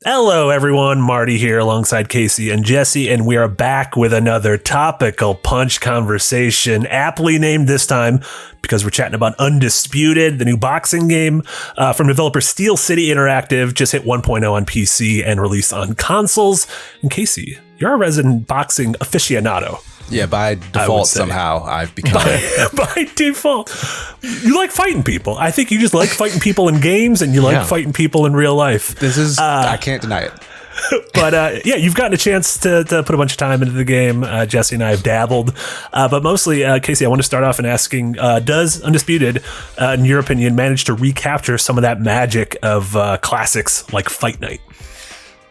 Hello, everyone. Marty here alongside Casey and Jesse, and we are back with another topical punch conversation, aptly named this time because we're chatting about Undisputed, the new boxing game from developer Steel City Interactive, just hit 1.0 on PC and released on consoles. And Casey, you're a resident boxing aficionado. Yeah, by default, somehow I've become by default. You like fighting people. I think you just like fighting people in games and you like fighting people in real life. This is, I can't deny it. But yeah, you've gotten a chance to put a bunch of time into the game. Jesse and I have dabbled. But mostly, Casey, I want to start off in asking, does Undisputed, in your opinion, manage to recapture some of that magic of classics like Fight Night?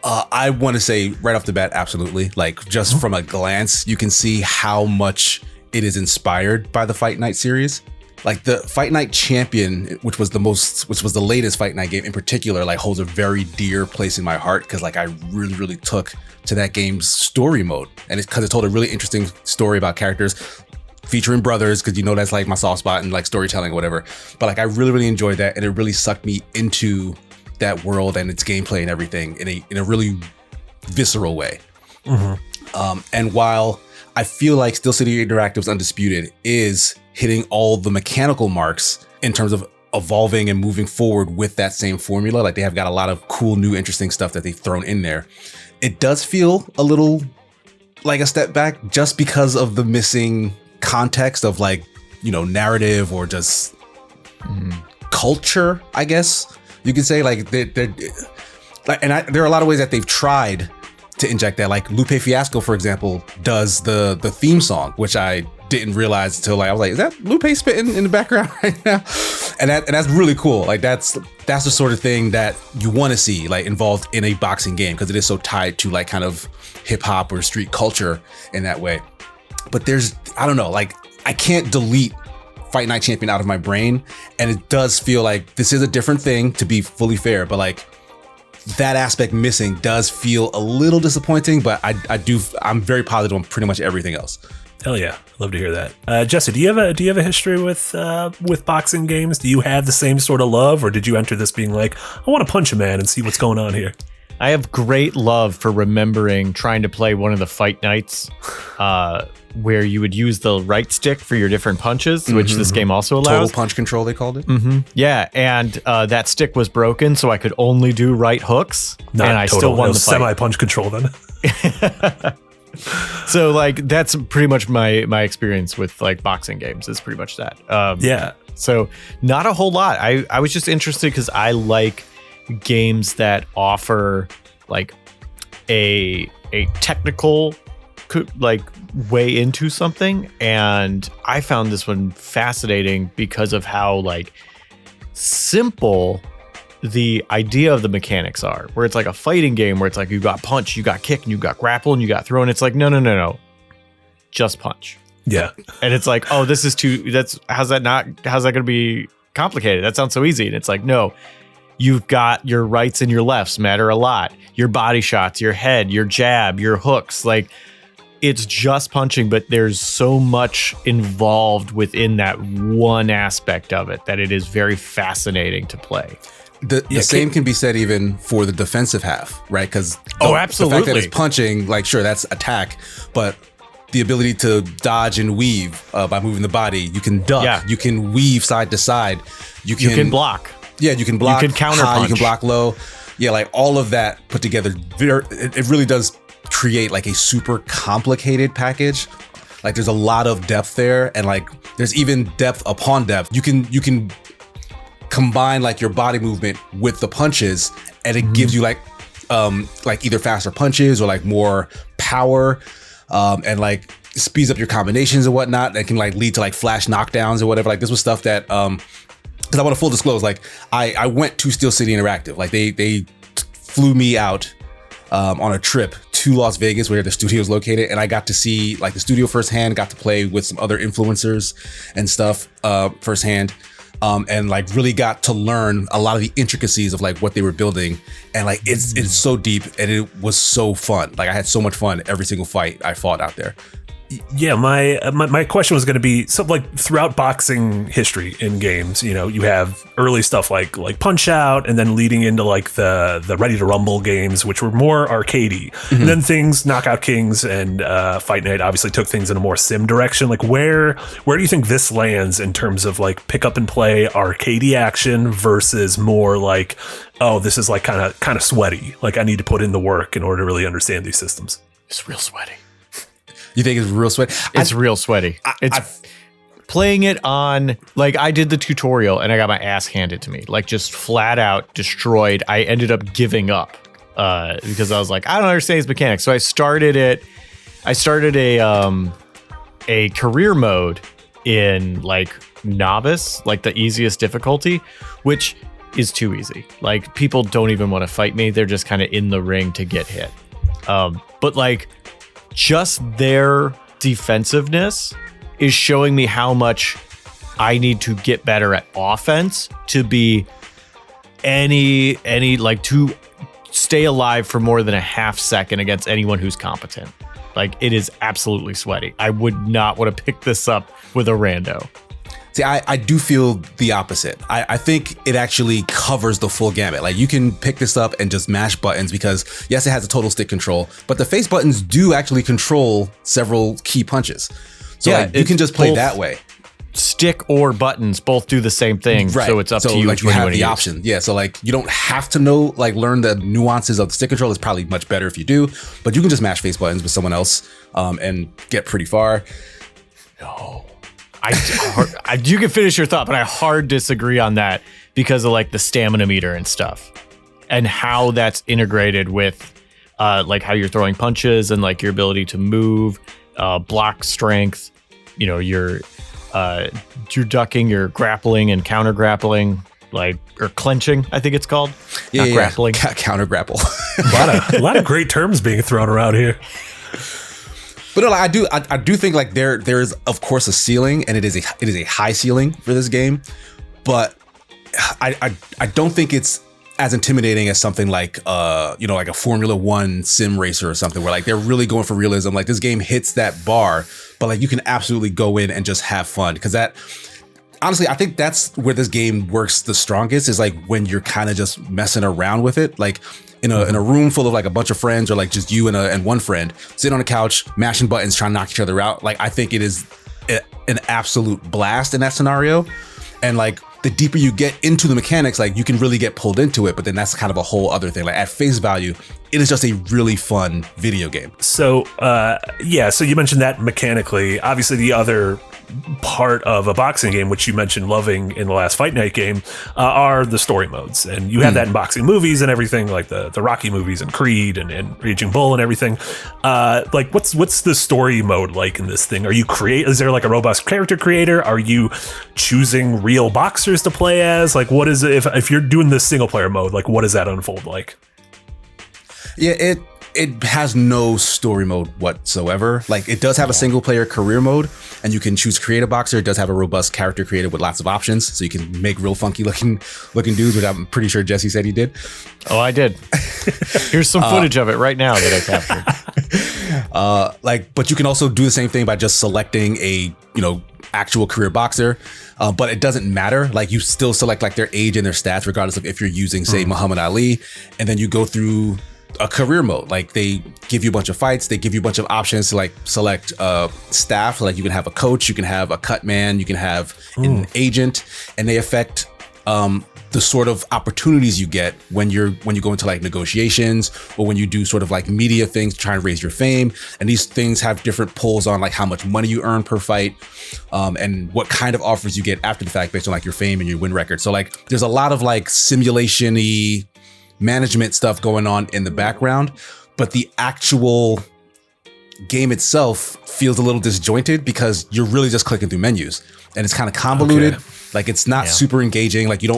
I want to say right off the bat, absolutely. Like just from a glance, you can see how much it is inspired by the Fight Night series. Like the Fight Night Champion, which was the latest Fight Night game in particular, like holds a very dear place in my heart because like I really took to that game's story mode, and it's because it told a really interesting story about characters featuring brothers, because you know that's like my soft spot and like storytelling or whatever. But like I really enjoyed that, and it really sucked me into that world and its gameplay and everything in a really visceral way. And while I feel like Steel City Interactive's Undisputed is hitting all the mechanical marks in terms of evolving and moving forward with that same formula, like they have got a lot of cool, new, interesting stuff that they've thrown in there, it does feel a little like a step back just because of the missing context of like, you know, narrative or just culture, I guess. You can say like there are a lot of ways that they've tried to inject that. Like Lupe Fiasco, for example, does the theme song, which I didn't realize until like I was like, is that Lupe spitting in the background right now? And that's really cool. Like that's the sort of thing that you want to see like involved in a boxing game because it is so tied to like kind of hip hop or street culture in that way. But I don't know, like I can't delete Fight Night Champion out of my brain, and it does feel like this is a different thing, to be fully fair, but like that aspect missing does feel a little disappointing, but I'm very positive on pretty much everything else. Hell yeah, love to hear that. Jesse, do you have a history with boxing games? Do you have the same sort of love, or did you enter this being like, I want to punch a man and see what's going on here? I have great love for remembering trying to play one of the Fight Nights where you would use the right stick for your different punches, which this game also allows. Total punch control, they called it. Yeah, and that stick was broken, so I could only do right hooks. Not and I total, still won the fight. Semi-punch control then. So like that's pretty much my experience with like boxing games is pretty much that. Yeah. So not a whole lot. I was just interested because I like games that offer like a technical like way into something, and I found this one fascinating because of how like simple the idea of the mechanics are, where it's like a fighting game where it's like you got punch, you got kick, and you got grapple, and you got throw, and it's like no, just punch. Yeah. And it's like, oh, this is how's that gonna be complicated? That sounds so easy. And it's like, no, you've got your rights and your lefts matter a lot, your body shots, your head, your jab, your hooks, like it's just punching, but there's so much involved within that one aspect of it that it is very fascinating to play. The same can be said even for the defensive half, right? Because absolutely. The fact that it's punching, like sure, that's attack, but the ability to dodge and weave by moving the body, you can duck, you can weave side to side, you can block. Yeah, you can block. You can counter high, punch. you can block low. Yeah, like all of that put together, it really does create like a super complicated package. Like there's a lot of depth there, and like there's even depth upon depth. You can combine like your body movement with the punches, and it gives you like either faster punches or like more power, and like speeds up your combinations and whatnot. That can like lead to like flash knockdowns or whatever. Like this was stuff that because I want to full disclose, like I went to Steel City Interactive. Like they flew me out on a trip to Las Vegas where the studio is located, and I got to see like the studio firsthand, got to play with some other influencers and stuff firsthand, and like really got to learn a lot of the intricacies of like what they were building, and like it's so deep, and it was so fun. Like I had so much fun every single fight I fought out there. Yeah, my question was going to be something like throughout boxing history in games, you know, you have early stuff like Punch Out, and then leading into like the Ready to Rumble games, which were more arcadey. And then things Knockout Kings and Fight Night obviously took things in a more sim direction. Like where do you think this lands in terms of like pick up and play arcadey action versus more like, oh, this is like kind of sweaty. Like I need to put in the work in order to really understand these systems. It's real sweaty. You think it's real sweaty? It's real sweaty. It's playing it on, like I did the tutorial and I got my ass handed to me, like just flat out destroyed. I ended up giving up because I was like, I don't understand these mechanics. So I started a career mode in like novice, like the easiest difficulty, which is too easy. Like people don't even want to fight me. They're just kind of in the ring to get hit. But like just their defensiveness is showing me how much I need to get better at offense to be any like to stay alive for more than a half second against anyone who's competent. Like it is absolutely sweaty. I would not want to pick this up with a rando. See, I do feel the opposite. I think it actually covers the full gamut. Like you can pick this up and just mash buttons because yes, it has a total stick control, but the face buttons do actually control several key punches. So yeah, like, you can just play that way. Stick or buttons both do the same thing. Right. So it's up to you. Like you have the option. Yeah. So like you don't have to know, like learn the nuances of the stick control. It's probably much better if you do, but you can just mash face buttons with someone else and get pretty far. No. You can finish your thought, but I hard disagree on that because of like the stamina meter and stuff and how that's integrated with like how you're throwing punches and like your ability to move, block strength, you know, your ducking, your grappling and counter grappling, like, or clenching, I think it's called. Yeah, not grappling. Counter grapple. a lot of great terms being thrown around here. But no, I do think like there is of course a ceiling, and it is a high ceiling for this game, but I don't think it's as intimidating as something like like a Formula One sim racer or something where like they're really going for realism. Like this game hits that bar, but like you can absolutely go in and just have fun because that. Honestly, I think that's where this game works the strongest is like when you're kind of just messing around with it, like in a room full of like a bunch of friends or like just you and one friend sitting on a couch, mashing buttons, trying to knock each other out. Like I think it is an absolute blast in that scenario. And like the deeper you get into the mechanics, like you can really get pulled into it. But then that's kind of a whole other thing. Like at face value, it is just a really fun video game. So so you mentioned that mechanically. Obviously, the other part of a boxing game, which you mentioned loving in the last Fight Night game, are the story modes. And you have that in boxing movies and everything, like the Rocky movies and Creed and Raging Bull and everything. Like what's the story mode like in this thing? Is there like a robust character creator? Are you choosing real boxers to play as? Like what is it if you're doing this single player mode, like what does that unfold like? Yeah, it has no story mode whatsoever. Like it does have a single player career mode and you can choose create a boxer. It does have a robust character created with lots of options. So you can make real funky looking dudes, which I'm pretty sure Jesse said he did. Oh, I did. Here's some footage of it right now that I captured. But you can also do the same thing by just selecting a, actual career boxer. But it doesn't matter. Like you still select like their age and their stats, regardless of if you're using say Muhammad Ali, and then you go through a career mode. Like they give you a bunch of fights, they give you a bunch of options to like select staff. Like you can have a coach, you can have a cut man, you can have an agent, and they affect the sort of opportunities you get when you go into like negotiations or when you do sort of like media things to try and raise your fame. And these things have different pulls on like how much money you earn per fight and what kind of offers you get after the fact based on like your fame and your win record. So like there's a lot of like simulation-y management stuff going on in the background, but the actual game itself feels a little disjointed because you're really just clicking through menus and it's kind of convoluted. Okay. Like it's not super engaging. Like it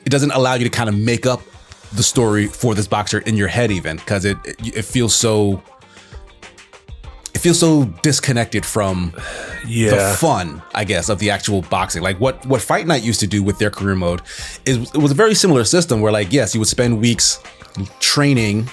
doesn't allow you to kind of make up the story for this boxer in your head even because it feels so disconnected from the fun, I guess, of the actual boxing. Like what Fight Night used to do with their career mode is it was a very similar system where like, yes, you would spend weeks training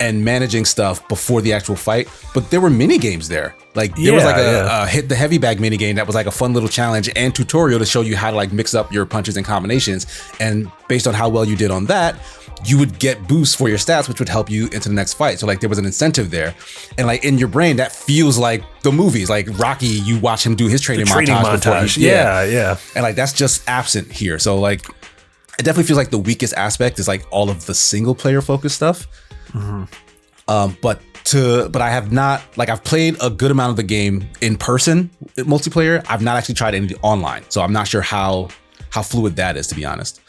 and managing stuff before the actual fight. But there were mini games there. Like there was like a hit the heavy bag mini game that was like a fun little challenge and tutorial to show you how to like mix up your punches and combinations. And based on how well you did on that, you would get boosts for your stats, which would help you into the next fight. So like there was an incentive there. And like in your brain, that feels like the movies. Like Rocky, you watch him do his training montage. Yeah. And like that's just absent here. So like it definitely feels like the weakest aspect is like all of the single player focused stuff. But I have not, like I've played a good amount of the game in person multiplayer. I've not actually tried any online. So I'm not sure how fluid that is, to be honest.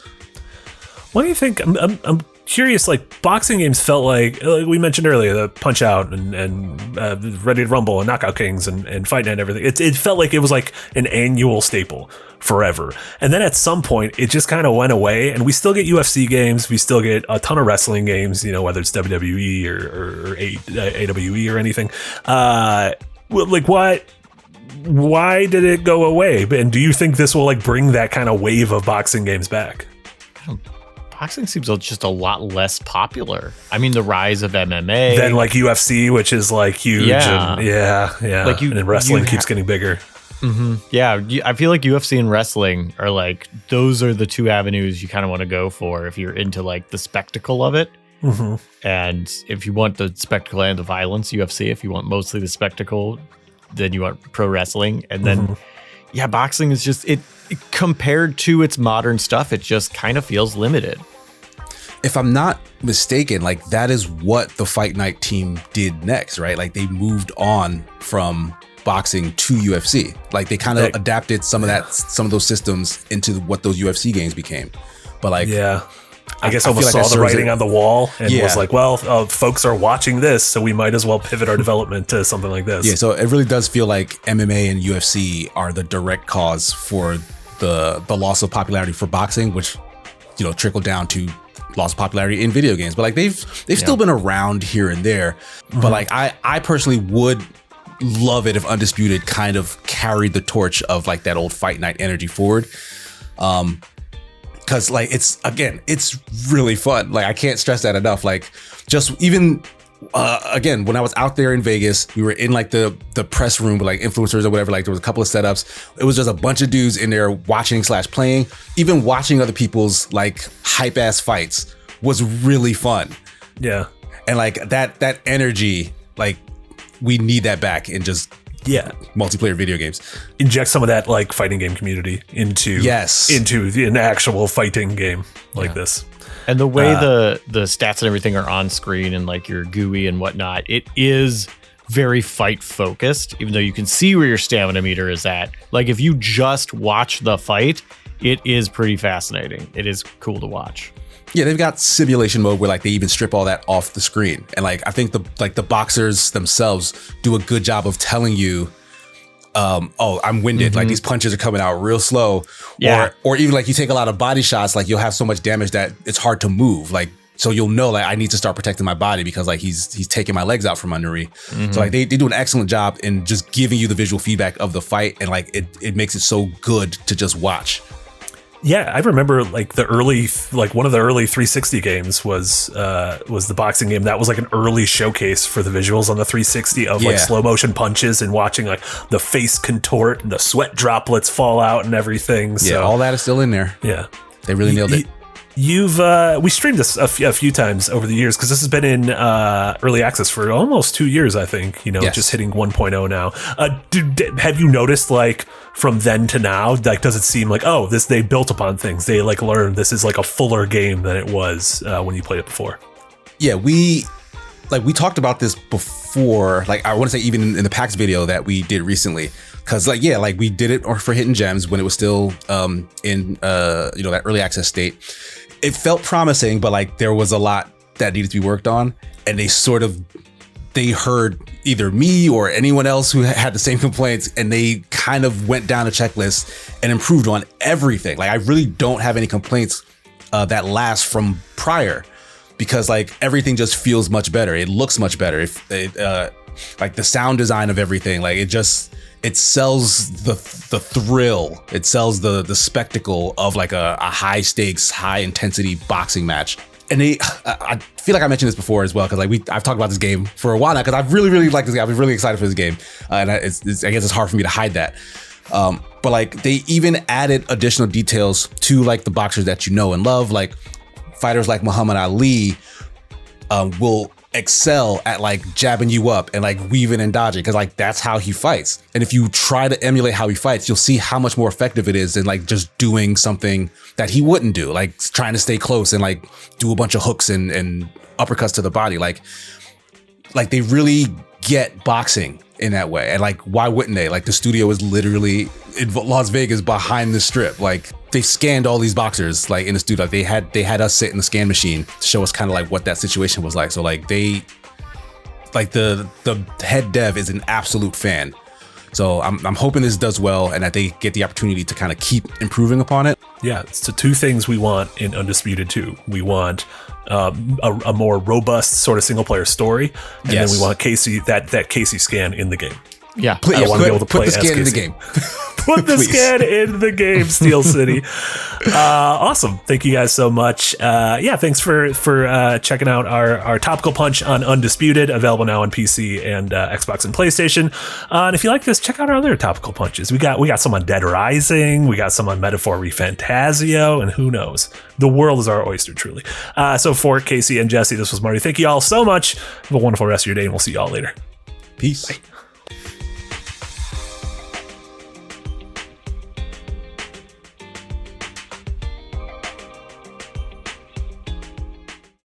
What do you think? I'm curious. Like boxing games felt like we mentioned earlier, the Punch Out and Ready to Rumble and Knockout Kings and Fight Night and everything. It felt like it was like an annual staple forever. And then at some point, it just kind of went away. And we still get UFC games. We still get a ton of wrestling games. You know, whether it's WWE or AWE or anything. Like what? Why did it go away? And do you think this will like bring that kind of wave of boxing games back? Boxing seems just a lot less popular. I mean, the rise of MMA. Then like UFC, which is like huge. Yeah. And, Like and then wrestling keeps getting bigger. Mm-hmm. Yeah. I feel like UFC and wrestling are like, those are the two avenues you kind of want to go for if you're into like the spectacle of it. Mm-hmm. And if you want the spectacle and the violence, UFC. If you want mostly the spectacle, then you want pro wrestling. And then, boxing is just, it compared to its modern stuff, it just kind of feels limited. If I'm not mistaken, like that is what the Fight Night team did next, right? Like they moved on from boxing to UFC. Like they kind of adapted some of those systems into what those UFC games became. But like, I guess almost saw the writing on the wall and was like, well, folks are watching this, so we might as well pivot our development to something like this. Yeah, so it really does feel like MMA and UFC are the direct cause for the loss of popularity for boxing, which, you know, trickled down to loss of popularity in video games. But like they've still been around here and there. But like I personally would love it if Undisputed kind of carried the torch of like that old Fight Night energy forward. Because like it's really fun. Like I can't stress that enough. Like just even again, when I was out there in Vegas, we were in like the press room with like influencers or whatever. Like there was a couple of setups. It was just a bunch of dudes in there watching/playing. Even watching other people's like hype ass fights was really fun. Yeah, and like that energy, like we need that back in just multiplayer video games. Inject some of that like fighting game community into an actual fighting game like this. And the way the stats and everything are on screen and like your GUI and whatnot, it is very fight focused, even though you can see where your stamina meter is at. Like if you just watch the fight, it is pretty fascinating. It is cool to watch. Yeah, they've got simulation mode where like they even strip all that off the screen. And like I think the boxers themselves do a good job of telling you, I'm winded. Like these punches are coming out real slow. Yeah. Or even like you take a lot of body shots, like you'll have so much damage that it's hard to move. Like so you'll know like I need to start protecting my body because like he's taking my legs out from under me. So like they do an excellent job in just giving you the visual feedback of the fight, and like it makes it so good to just watch. Yeah, I remember like the early, like one of the early 360 games was the boxing game. That was like an early showcase for the visuals on the 360 of like slow motion punches and watching like the face contort and the sweat droplets fall out and everything. So, all that is still in there. Yeah, they really nailed it. We streamed this a few times over the years because this has been in early access for almost 2 years, I think. You know, just hitting 1.0 now. Have you noticed like from then to now, like does it seem like they built upon things? They like learned this is like a fuller game than it was when you played it before. Yeah, we talked about this before. Like I want to say even in the PAX video that we did recently. Cause like we did it for Hidden Gems when it was still in that early access state. It felt promising, but like there was a lot that needed to be worked on, and they heard either me or anyone else who had the same complaints, and they kind of went down a checklist and improved on everything. Like I really don't have any complaints that last from prior, because like everything just feels much better. It looks much better. Like the sound design of everything, like it sells the thrill. It sells the spectacle of like a high stakes, high intensity boxing match. And I feel like I mentioned this before as well, because like I've talked about this game for a while now, because I really like this game. I've been really excited for this game, and I guess it's hard for me to hide that. But like they even added additional details to like the boxers that you know and love, like fighters like Muhammad Ali will excel at like jabbing you up and like weaving and dodging, because like that's how he fights. And if you try to emulate how he fights, you'll see how much more effective it is than like just doing something that he wouldn't do, like trying to stay close and like do a bunch of hooks and uppercuts to the body. Like they really get boxing in that way. And like, why wouldn't they? Like the studio is literally in Las Vegas behind the strip. Like they scanned all these boxers like in the studio. Like, they had us sit in the scan machine to show us kind of like what that situation was like. So like the head dev is an absolute fan. So I'm hoping this does well and that they get the opportunity to kind of keep improving upon it. Yeah, so two things we want in Undisputed 2. We want a more robust sort of single player story, and then we want Casey that Casey scan in the game. Yeah, I want to be able to play put the scan in the Casey. game. Put the scan in the game, Steel City. Awesome. Thank you guys so much. Thanks for checking out our Topical Punch on Undisputed, available now on PC and Xbox and PlayStation. And if you like this, check out our other Topical Punches. We got some on Dead Rising, we got some on Metaphor ReFantasio, and who knows? The world is our oyster, truly. So for Casey and Jesse, this was Marty. Thank you all so much. Have a wonderful rest of your day, and we'll see you all later. Peace. Bye.